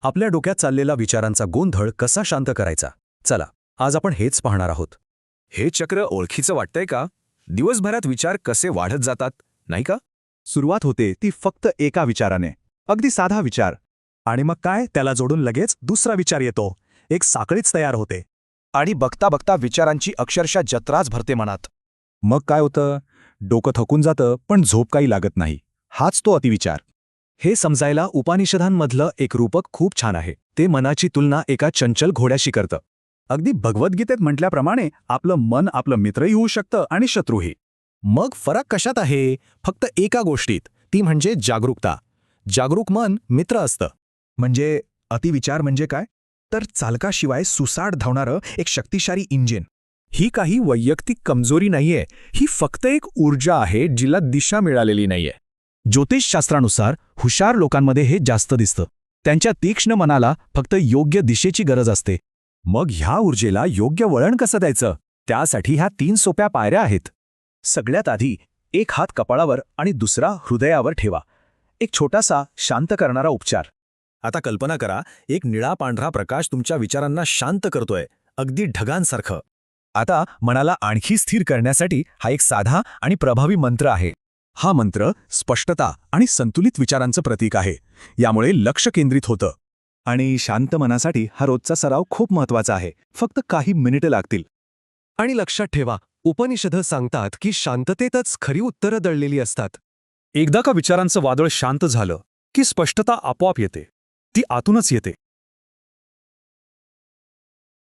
आपल्या डोक्यात चाललेला विचारांचा गोंधळ कसा शांत करायचा, चला आज आपण हेच पाहणार आहोत. हे चक्र ओळखीचं वाटतंय का? दिवसभरात विचार कसे वाढत जातात, नाही का? सुरुवात होते ती फक्त एका विचाराने, अगदी साधा विचार. आणि मग काय, त्याला जोडून लगेच दुसरा विचार येतो. एक साखळीच तयार होते. आणि बघता बघता विचारांची अक्षरशः जत्राच भरते मनात. मग काय होतं? डोकं थकून जातं, पण झोप काही लागत नाही. हाच तो अतिविचार. हे समजायला उपनिषदांमधलं एक रूपक खूप छान आहे. ते मनाची तुलना एका चंचल घोड्याशी करतं. अगदी भगवद्गीतेत म्हटल्याप्रमाणे आपलं मन आपलं मित्रही होऊ शकतं आणि शत्रूही. मग फरक कशात आहे? फक्त एका गोष्टीत, ती म्हणजे जागरूकता. जागरूक मन मित्र असतं. म्हणजे अतिविचार म्हणजे काय? तर चालकाशिवाय सुसाट धावणारं एक शक्तिशाली इंजिन. ही काही वैयक्तिक कमजोरी नाहीये, ही फक्त एक ऊर्जा आहे जिला दिशा मिळालेली नाहीये. ज्योतिषशास्त्रानुसार हुशार लोकांमध्ये हे जास्त दिसतं. त्यांच्या तीक्ष्ण मनाला फक्त योग्य दिशेची गरज असते. मग ह्या ऊर्जेला योग्य वळण कसं द्यायचं? त्यासाठी ह्या 3 सोप्या पायऱ्या आहेत. सगळ्यात आधी एक हात कपाळावर आणि दुसरा हृदयावर ठेवा. एक छोटासा शांत करणारा उपचार. आता कल्पना करा, एक निळा पांढरा प्रकाश तुमच्या विचारांना शांत करतोय, अगदी ढगांसारखं. आता मनाला आणखी स्थिर करण्यासाठी हा एक साधा आणि प्रभावी मंत्र आहे. हा मंत्र स्पष्टता आणि संतुलित विचारांचं प्रतीक आहे. यामुळे लक्ष केंद्रित होतं. आणि शांत मनासाठी हा रोजचा सराव खूप महत्वाचा आहे. फक्त काही मिनिटं लागतील. आणि लक्षात ठेवा, उपनिषदं सांगतात की शांततेतच खरी उत्तरं दडलेली असतात. एकदा का विचारांचं वादळ शांत झालं की स्पष्टता आपोआप येते. ती आतूनच येते.